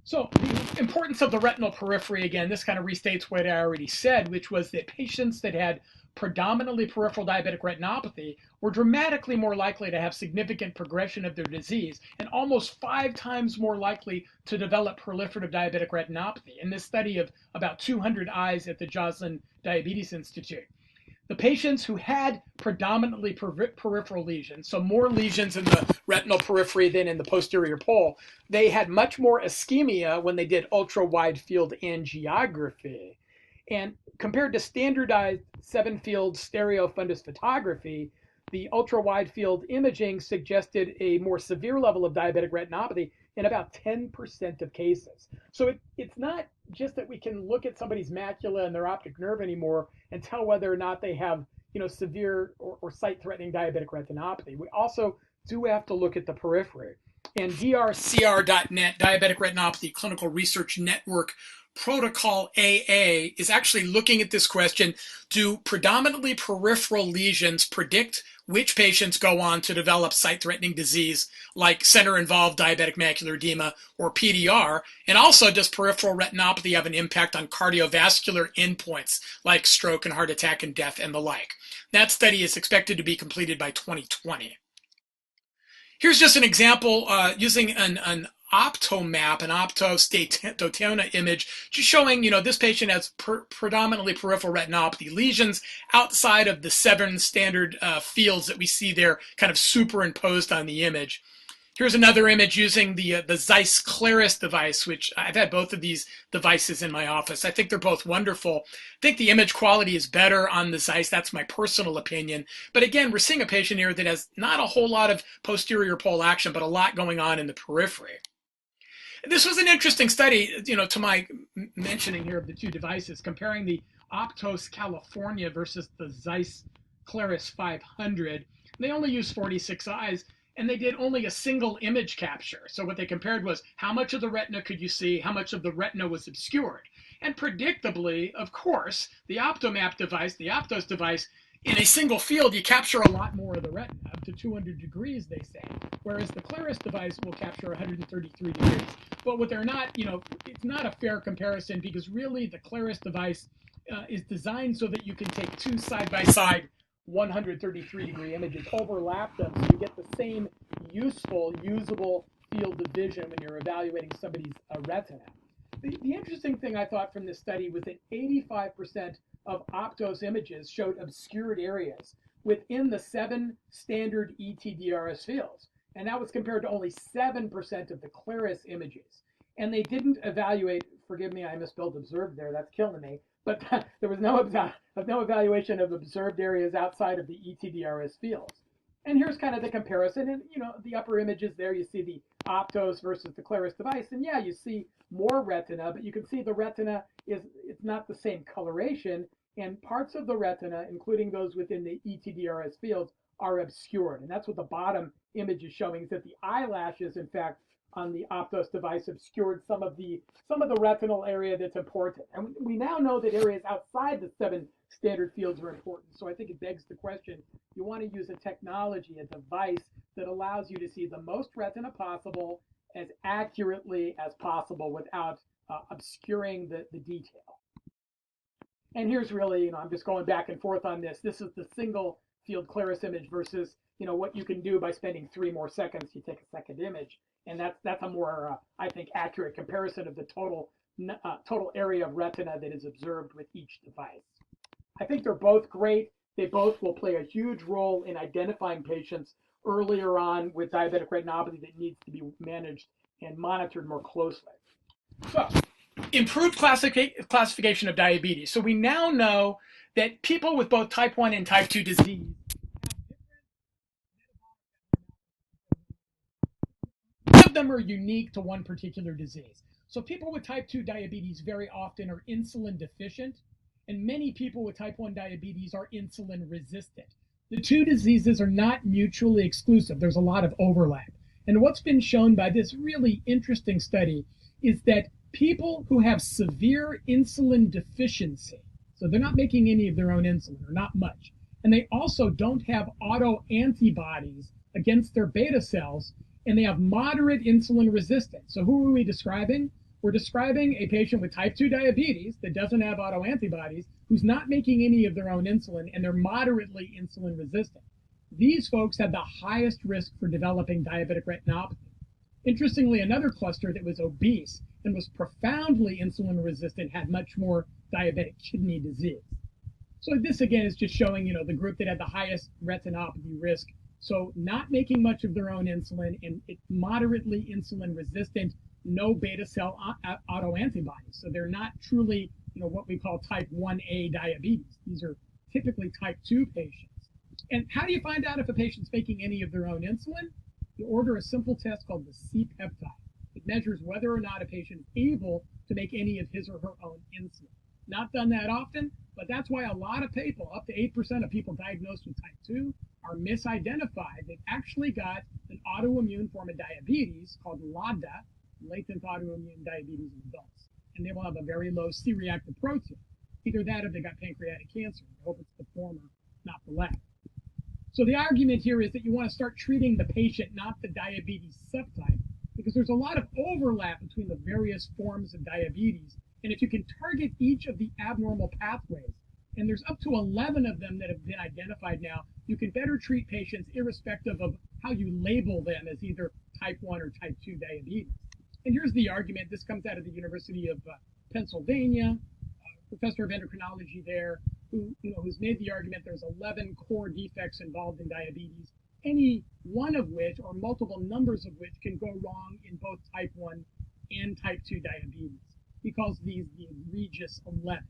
So the importance of the retinal periphery, again, this kind of restates what I already said, which was that patients that had predominantly peripheral diabetic retinopathy were dramatically more likely to have significant progression of their disease and almost 5 times more likely to develop proliferative diabetic retinopathy in this study of about 200 eyes at the Joslin Diabetes Institute. The patients who had predominantly peripheral lesions, so more lesions in the retinal periphery than in the posterior pole, they had much more ischemia when they did ultra-wide field angiography. And compared to standardized 7-field stereo fundus photography, the ultra-wide field imaging suggested a more severe level of diabetic retinopathy in about 10% of cases. So it's not just that we can look at somebody's macula and their optic nerve anymore and tell whether or not they have, severe or sight-threatening diabetic retinopathy. We also do have to look at the periphery. And DRCR.net, Diabetic Retinopathy Clinical Research Network Protocol AA, is actually looking at this question: do predominantly peripheral lesions predict which patients go on to develop sight-threatening disease like center-involved diabetic macular edema or PDR? And also, does peripheral retinopathy have an impact on cardiovascular endpoints like stroke and heart attack and death and the like? That study is expected to be completed by 2020. Here's just an example using an OptoMap, an Optos image, just showing, this patient has predominantly peripheral retinopathy, lesions outside of the 7 standard fields that we see there kind of superimposed on the image. Here's another image using the Zeiss Claris device, which I've had both of these devices in my office. I think they're both wonderful. I think the image quality is better on the Zeiss. That's my personal opinion. But again, we're seeing a patient here that has not a whole lot of posterior pole action, but a lot going on in the periphery. This was an interesting study, to my mentioning here of the two devices, comparing the Optos California versus the Zeiss Claris 500. They only used 46 eyes, and they did only a single image capture. So what they compared was how much of the retina could you see, how much of the retina was obscured. And predictably, of course, the OptoMap device, the Optos device, in a single field, you capture a lot more of the retina, up to 200 degrees, they say, whereas the Claris device will capture 133 degrees. But what they're not, it's not a fair comparison, because really the Claris device is designed so that you can take 2 side-by-side 133-degree images, overlap them, so you get the same useful, usable field of vision when you're evaluating somebody's retina. The interesting thing I thought from this study was that 85% of Optos images showed obscured areas, within the 7 standard ETDRS fields. And that was compared to only 7% of the Claris images. And they didn't evaluate, forgive me, I misspelled observed there, that's killing me, but there was no evaluation of observed areas outside of the ETDRS fields. And here's kind of the comparison. And, the upper images there, you see the Optos versus the Claris device. And yeah, you see more retina, but you can see the retina it's not the same coloration. And parts of the retina, including those within the ETDRS fields, are obscured. And that's what the bottom image is showing, is that the eyelashes, in fact, on the Optos device obscured some of the retinal area that's important. And we now know that areas outside the 7 standard fields are important. So I think it begs the question, you want to use a technology, a device that allows you to see the most retina possible as accurately as possible without obscuring the detail. And here's really, I'm just going back and forth on this. This is the single field Claris image versus, what you can do by spending 3 more seconds. You take a second image, and that's a more, I think, accurate comparison of the total area of retina that is observed with each device. I think they're both great. They both will play a huge role in identifying patients earlier on with diabetic retinopathy that needs to be managed and monitored more closely. So, improved classification of diabetes. So we now know that people with both type 1 and type 2 disease none of them are unique to one particular disease. So people with type 2 diabetes very often are insulin deficient, and many people with type 1 diabetes are insulin resistant. The two diseases are not mutually exclusive. There's a lot of overlap. And what's been shown by this really interesting study is that people who have severe insulin deficiency, so they're not making any of their own insulin, or not much, and they also don't have autoantibodies against their beta cells, and they have moderate insulin resistance. So who are we describing? We're describing a patient with type 2 diabetes that doesn't have autoantibodies, who's not making any of their own insulin, and they're moderately insulin resistant. These folks have the highest risk for developing diabetic retinopathy. Interestingly, another cluster that was obese and was profoundly insulin resistant had much more diabetic kidney disease. So this again is just showing, the group that had the highest retinopathy risk. So not making much of their own insulin and moderately insulin resistant, no beta cell autoantibodies. So they're not truly, what we call type 1A diabetes. These are typically type 2 patients. And how do you find out if a patient's making any of their own insulin? You order a simple test called the C-peptide. It measures whether or not a patient is able to make any of his or her own insulin. Not done that often, but that's why a lot of people, up to 8% of people diagnosed with type 2, are misidentified. They've actually got an autoimmune form of diabetes called LADA, latent autoimmune diabetes in adults. And they will have a very low C-reactive protein. Either that or they got pancreatic cancer. I hope it's the former, not the latter. So the argument here is that you want to start treating the patient, not the diabetes subtype, because there's a lot of overlap between the various forms of diabetes. And if you can target each of the abnormal pathways, and there's up to 11 of them that have been identified now, you can better treat patients irrespective of how you label them as either type 1 or type 2 diabetes. And here's the argument. This comes out of the University of Pennsylvania, professor of endocrinology there, who's made the argument there's 11 core defects involved in diabetes, any one of which or multiple numbers of which can go wrong in both type 1 and type 2 diabetes. He calls these the egregious 11.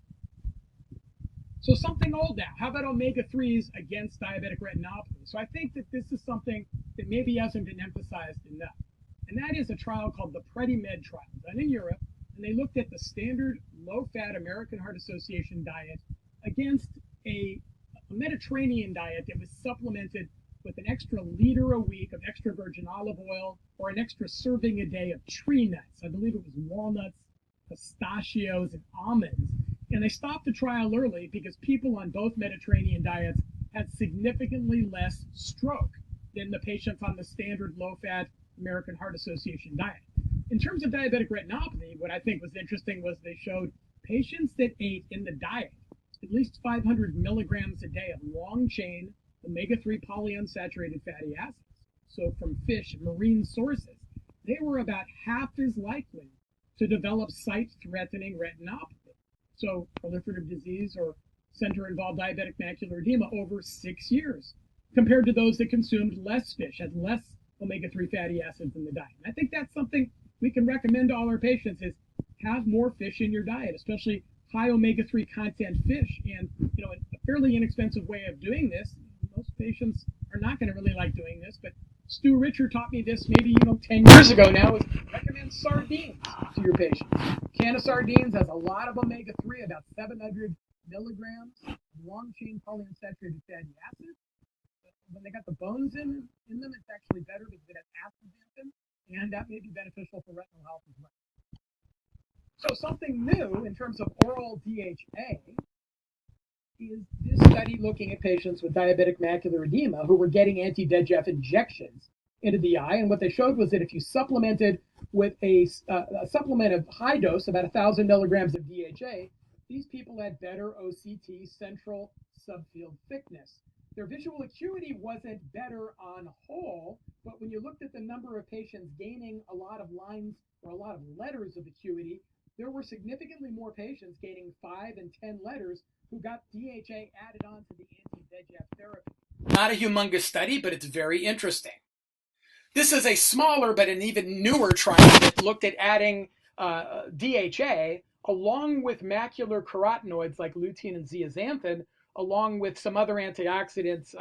So something old now. How about omega-3s against diabetic retinopathy? So I think that this is something that maybe hasn't been emphasized enough. And that is a trial called the PREDIMED trial, done in Europe. And they looked at the standard low-fat American Heart Association diet against a Mediterranean diet that was supplemented with an extra liter a week of extra virgin olive oil or an extra serving a day of tree nuts. I believe it was walnuts, pistachios, and almonds. And they stopped the trial early because people on both Mediterranean diets had significantly less stroke than the patients on the standard low-fat American Heart Association diet. In terms of diabetic retinopathy, what I think was interesting was they showed patients that ate in the diet at least 500 milligrams a day of long-chain omega-3 polyunsaturated fatty acids, so from fish and marine sources, they were about half as likely to develop sight-threatening retinopathy. So proliferative disease or center-involved diabetic macular edema over 6 years, compared to those that consumed less fish, had less omega-3 fatty acids in the diet. And I think that's something we can recommend to all our patients is have more fish in your diet, especially high omega-3 content fish. And a fairly inexpensive way of doing this, most patients are not going to really like doing this, but Stu Richard taught me this maybe 10 years ago now, is recommend sardines to your patients. A can of sardines has a lot of omega-3, about 700 milligrams of long-chain polyunsaturated fatty acids. When they got the bones in them, it's actually better because it has astaxanthin, and that may be beneficial for retinal health as well. So something new in terms of oral DHA is this study looking at patients with diabetic macular edema who were getting anti-VEGF injections into the eye. And what they showed was that if you supplemented with a supplement of high dose, about 1,000 milligrams of DHA, these people had better OCT, central subfield thickness. Their visual acuity wasn't better on whole, but when you looked at the number of patients gaining a lot of lines or a lot of letters of acuity, there were significantly more patients gaining 5 and 10 letters who got DHA added on to the anti-VEGF therapy. Not a humongous study, but it's very interesting. This is a smaller but an even newer trial that looked at adding DHA along with macular carotenoids like lutein and zeaxanthin, along with some other antioxidants,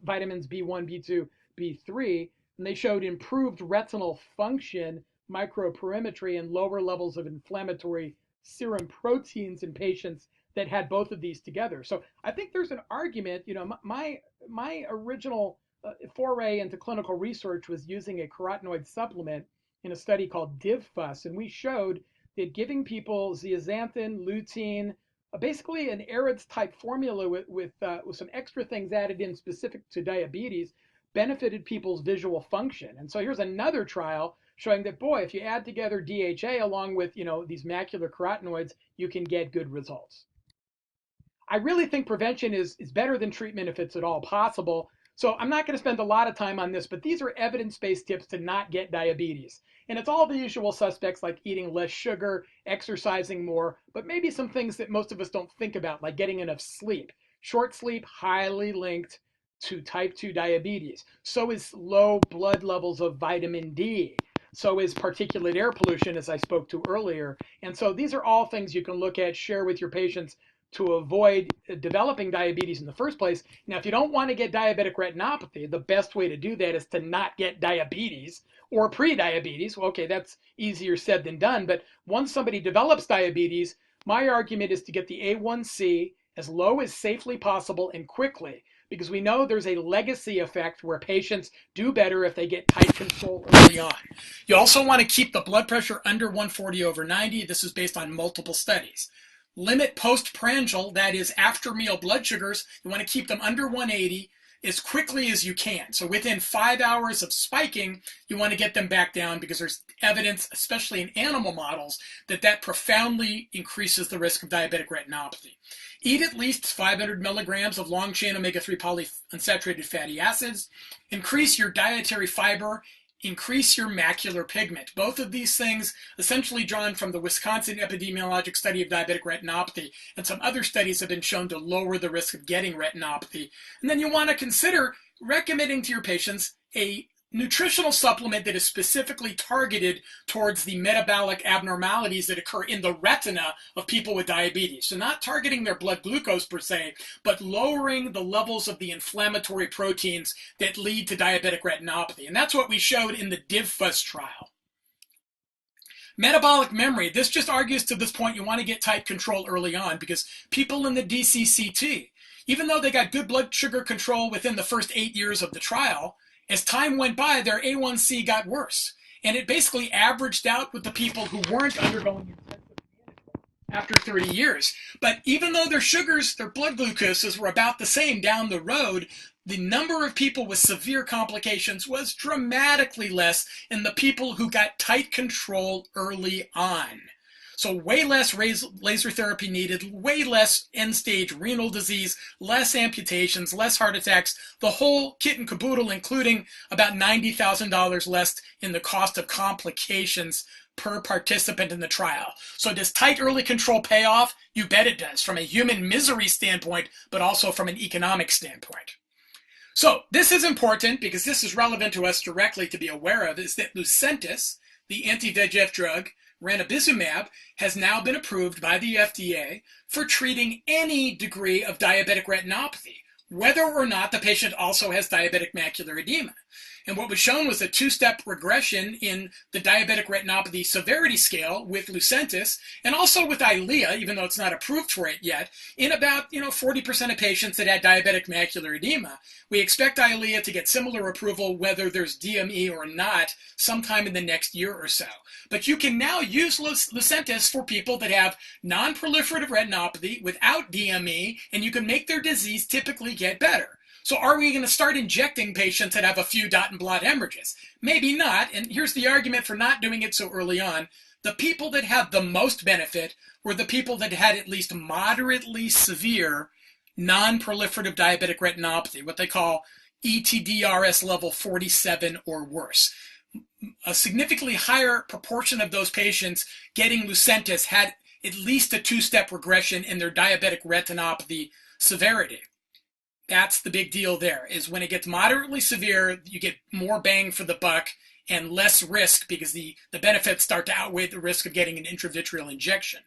vitamins B1, B2, B3, and they showed improved retinal function, microperimetry, and lower levels of inflammatory serum proteins in patients that had both of these together. So I think there's an argument, my original foray into clinical research was using a carotenoid supplement in a study called DivFus, and we showed that giving people zeaxanthin, lutein, basically an AREDS type formula with some extra things added in specific to diabetes, benefited people's visual function. And so here's another trial showing that, boy, if you add together DHA along with these macular carotenoids, you can get good results. I really think prevention is better than treatment if it's at all possible. So I'm not going to spend a lot of time on this, but these are evidence-based tips to not get diabetes. And it's all the usual suspects like eating less sugar, exercising more, but maybe some things that most of us don't think about, like getting enough sleep. Short sleep, highly linked to type 2 diabetes. So is low blood levels of vitamin D. So is particulate air pollution, as I spoke to earlier. And so these are all things you can look at, share with your patients to avoid developing diabetes in the first place. Now, if you don't want to get diabetic retinopathy, the best way to do that is to not get diabetes or pre-diabetes. Well, okay, that's easier said than done. But once somebody develops diabetes, my argument is to get the A1C as low as safely possible and quickly, because we know there's a legacy effect where patients do better if they get tight control early on. You also want to keep the blood pressure under 140/90. This is based on multiple studies. Limit postprandial, that is after meal blood sugars. You want to keep them under 180 as quickly as you can. So within 5 hours of spiking, you want to get them back down, because there's evidence, especially in animal models, that profoundly increases the risk of diabetic retinopathy. Eat at least 500 milligrams of long-chain omega-3 polyunsaturated fatty acids. Increase your dietary fiber. Increase your macular pigment. Both of these things essentially drawn from the Wisconsin epidemiologic study of diabetic retinopathy, and some other studies have been shown to lower the risk of getting retinopathy. And then you want to consider recommending to your patients a nutritional supplement that is specifically targeted towards the metabolic abnormalities that occur in the retina of people with diabetes. So not targeting their blood glucose per se, but lowering the levels of the inflammatory proteins that lead to diabetic retinopathy. And that's what we showed in the DivFus trial. Metabolic memory, this just argues to this point you want to get tight control early on, because people in the DCCT, even though they got good blood sugar control within the first 8 years of the trial, as time went by, their A1C got worse. And it basically averaged out with the people who weren't undergoing intensive management after 30 years. But even though their sugars, their blood glucoses were about the same down the road, the number of people with severe complications was dramatically less in the people who got tight control early on. So way less laser therapy needed, way less end-stage renal disease, less amputations, less heart attacks, the whole kit and caboodle, including about $90,000 less in the cost of complications per participant in the trial. So does tight early control pay off? You bet it does, from a human misery standpoint, but also from an economic standpoint. So this is important because this is relevant to us directly to be aware of, is that Lucentis, the anti-VEGF drug, ranibizumab, has now been approved by the FDA for treating any degree of diabetic retinopathy, whether or not the patient also has diabetic macular edema. And what was shown was a two-step regression in the diabetic retinopathy severity scale with Lucentis, and also with Eylea, even though it's not approved for it yet, in about 40% of patients that had diabetic macular edema. We expect Eylea to get similar approval whether there's DME or not sometime in the next year or so. But you can now use Lucentis for people that have non-proliferative retinopathy without DME, and you can make their disease typically get better. So are we going to start injecting patients that have a few dot and blot hemorrhages? Maybe not, and here's the argument for not doing it so early on. The people that had the most benefit were the people that had at least moderately severe non-proliferative diabetic retinopathy, what they call ETDRS level 47 or worse. A significantly higher proportion of those patients getting Lucentis had at least a two-step regression in their diabetic retinopathy severity. That's the big deal there, is when it gets moderately severe, you get more bang for the buck and less risk because the benefits start to outweigh the risk of getting an intravitreal injection.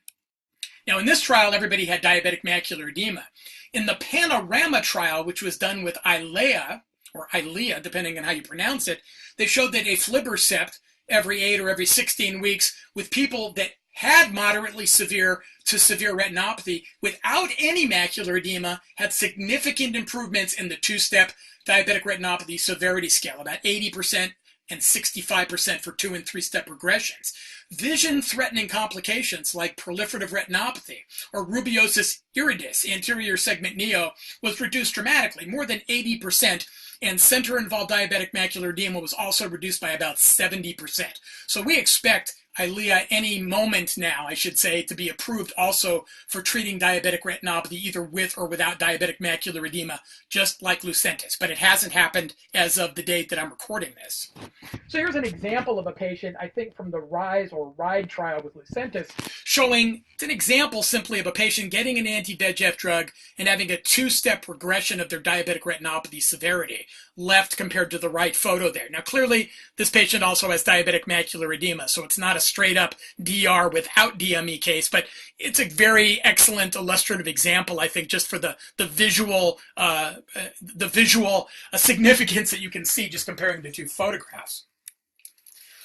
Now, in this trial, everybody had diabetic macular edema. In the Panorama trial, which was done with Eylea, or Eylea, depending on how you pronounce it, they showed that aflibercept every 8 or every 16 weeks with people that had moderately severe to severe retinopathy without any macular edema had significant improvements in the two-step diabetic retinopathy severity scale, about 80% and 65% for 2- and 3-step regressions. Vision-threatening complications like proliferative retinopathy or rubiosis iridis, anterior segment neo, was reduced dramatically, more than 80%, and center-involved diabetic macular edema was also reduced by about 70%. So we expect Eylea any moment now, I should say, to be approved also for treating diabetic retinopathy either with or without diabetic macular edema, just like Lucentis. But it hasn't happened as of the date that I'm recording this. So here's an example of a patient, I think from the RISE or RIDE trial with Lucentis, showing an example simply of a patient getting an anti-VEGF drug and having a two-step regression of their diabetic retinopathy severity, left compared to the right photo there. Now clearly this patient also has diabetic macular edema, so it's not a straight up DR without DME case, but it's a very excellent illustrative example, I think, just for the visual significance that you can see just comparing the two photographs.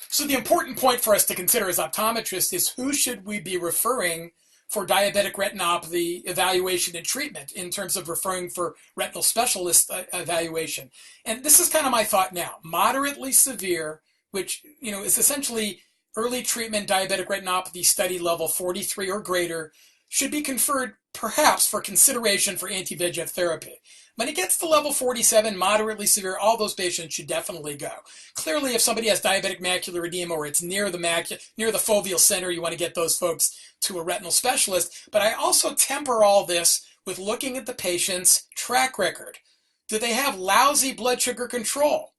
So the important point for us to consider as optometrists is who should we be referring for diabetic retinopathy evaluation and treatment in terms of referring for retinal specialist evaluation. And this is kind of my thought now. Moderately severe, which is essentially early treatment diabetic retinopathy study level 43 or greater, should be conferred perhaps for consideration for anti-VEGF therapy. When it gets to level 47, moderately severe, all those patients should definitely go. Clearly, if somebody has diabetic macular edema or it's near the foveal center, you want to get those folks to a retinal specialist. But I also temper all this with looking at the patient's track record. Do they have lousy blood sugar control?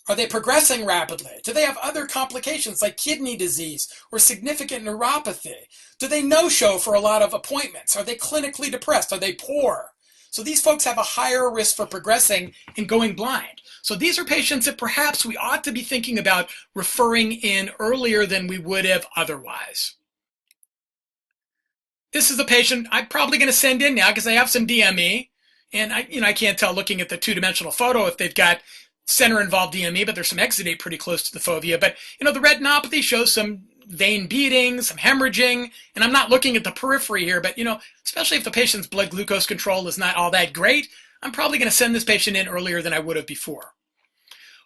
Are they progressing rapidly? Do they have other complications like kidney disease or significant neuropathy? Do they no-show for a lot of appointments? Are they clinically depressed? Are they poor? So these folks have a higher risk for progressing and going blind. So these are patients that perhaps we ought to be thinking about referring in earlier than we would have otherwise. This is a patient I'm probably going to send in now because I have some DME, and I can't tell looking at the two-dimensional photo if they've got center-involved DME, but there's some exudate pretty close to the fovea. But the retinopathy shows some vein beating, some hemorrhaging, and I'm not looking at the periphery here, but especially if the patient's blood glucose control is not all that great, I'm probably going to send this patient in earlier than I would have before.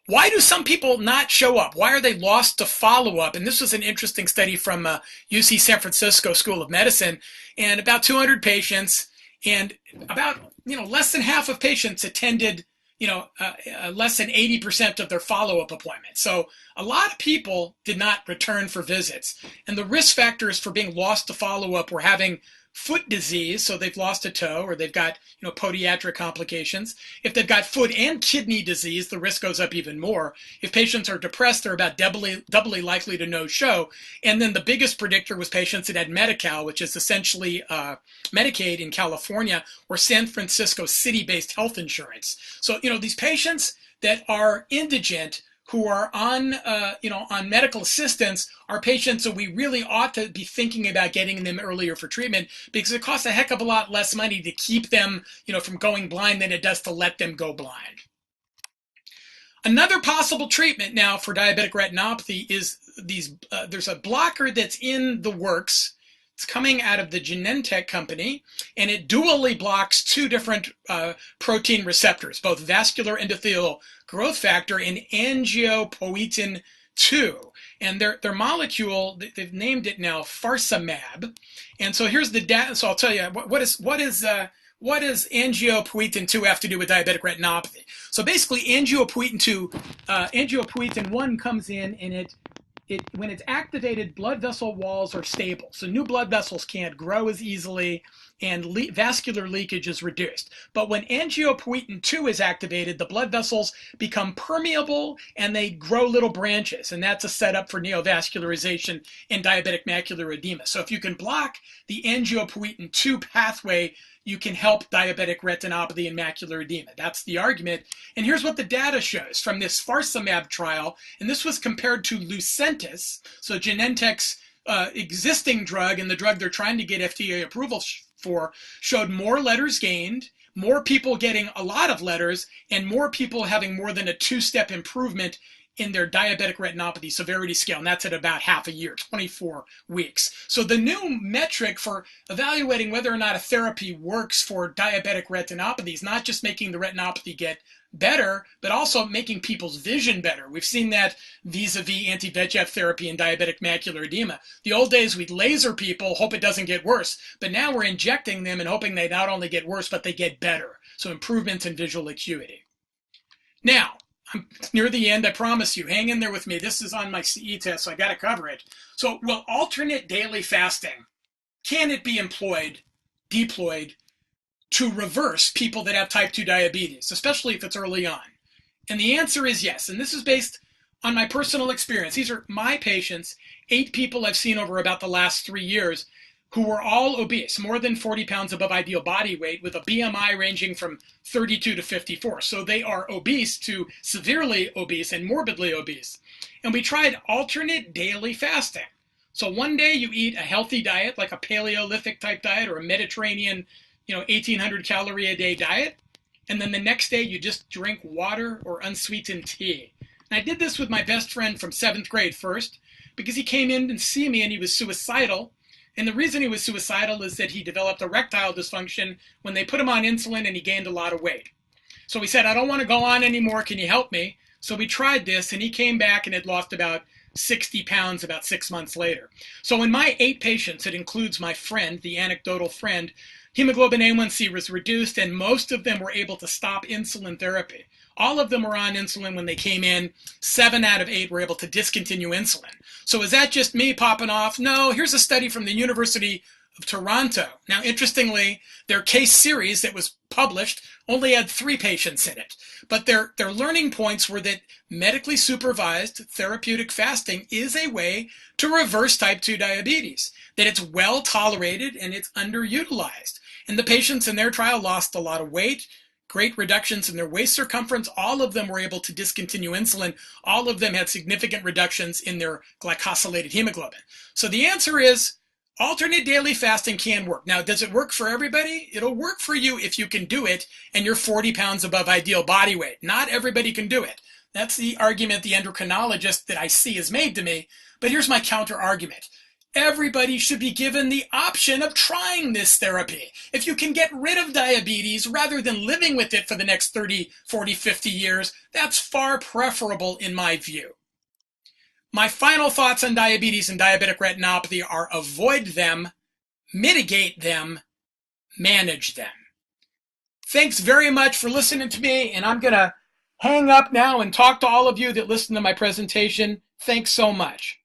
Why do some people not show up? Why are they lost to follow-up? And this was an interesting study from UC San Francisco School of Medicine, and about 200 patients, and about less than half of patients attended less than 80% of their follow-up appointments. So a lot of people did not return for visits. And the risk factors for being lost to follow-up were having foot disease, so they've lost a toe, or they've got podiatric complications. If they've got foot and kidney disease, the risk goes up even more. If patients are depressed, they're about doubly likely to no-show. And then the biggest predictor was patients that had Medi-Cal, which is essentially Medicaid in California, or San Francisco city-based health insurance. So these patients that are indigent, who are on medical assistance, are patients that we really ought to be thinking about getting them earlier for treatment, because it costs a heck of a lot less money to keep them from going blind than it does to let them go blind. Another possible treatment now for diabetic retinopathy is there's a blocker that's in the works. It's coming out of the Genentech company, and it dually blocks two different protein receptors, both vascular endothelial growth factor and angiopoietin 2. And their molecule, they've named it now Farsamab. And so here's the data. So I'll tell you, what does angiopoietin 2 have to do with diabetic retinopathy? So basically, angiopoietin 1 comes in, and when it's activated, blood vessel walls are stable. So new blood vessels can't grow as easily, and vascular leakage is reduced. But when angiopoietin 2 is activated, the blood vessels become permeable and they grow little branches. And that's a setup for neovascularization and diabetic macular edema. So if you can block the angiopoietin 2 pathway, you can help diabetic retinopathy and macular edema. That's the argument. And here's what the data shows from this Farsamab trial. And this was compared to Lucentis, so Genentech's existing drug, and the drug they're trying to get FDA approval for, showed more letters gained, more people getting a lot of letters, and more people having more than a 2-step improvement in their diabetic retinopathy severity scale, and that's at about half a year, 24 weeks. So the new metric for evaluating whether or not a therapy works for diabetic retinopathy is not just making the retinopathy get better, but also making people's vision better. We've seen that vis-a-vis anti-VEGF therapy in diabetic macular edema. The old days, we'd laser people, hope it doesn't get worse, but now we're injecting them and hoping they not only get worse, but they get better. So improvements in visual acuity. Now, I'm near the end, I promise you. Hang in there with me. This is on my CE test, so I got to cover it. So, will alternate daily fasting, can it be deployed to reverse people that have type 2 diabetes, especially if it's early on? And the answer is yes. And this is based on my personal experience. These are my patients, 8 people I've seen over about the last 3 years, who were all obese, more than 40 pounds above ideal body weight, with a BMI ranging from 32 to 54. So they are obese to severely obese and morbidly obese. And we tried alternate daily fasting. So one day you eat a healthy diet, like a Paleolithic type diet or a Mediterranean, 1,800 calorie a day diet. And then the next day you just drink water or unsweetened tea. And I did this with my best friend from 7th grade first, because he came in to see me and he was suicidal. And the reason he was suicidal is that he developed erectile dysfunction when they put him on insulin, and he gained a lot of weight. So he said, I don't want to go on anymore. Can you help me? So we tried this, and he came back and had lost about 60 pounds about 6 months later. So in my 8 patients, it includes my friend, the anecdotal friend, hemoglobin A1C was reduced, and most of them were able to stop insulin therapy. All of them were on insulin when they came in. 7 out of 8 were able to discontinue insulin. So is that just me popping off? No, here's a study from the University of Toronto. Now, interestingly, their case series that was published only had 3 patients in it. But their learning points were that medically supervised therapeutic fasting is a way to reverse type 2 diabetes, that it's well tolerated and it's underutilized. And the patients in their trial lost a lot of weight, great reductions in their waist circumference. All of them were able to discontinue insulin. All of them had significant reductions in their glycosylated hemoglobin. So the answer is alternate daily fasting can work. Now, does it work for everybody? It'll work for you if you can do it and you're 40 pounds above ideal body weight. Not everybody can do it. That's the argument the endocrinologist that I see has made to me. But here's my counter argument. Everybody should be given the option of trying this therapy. If you can get rid of diabetes rather than living with it for the next 30, 40, 50 years, that's far preferable in my view. My final thoughts on diabetes and diabetic retinopathy are avoid them, mitigate them, manage them. Thanks very much for listening to me, and I'm going to hang up now and talk to all of you that listened to my presentation. Thanks so much.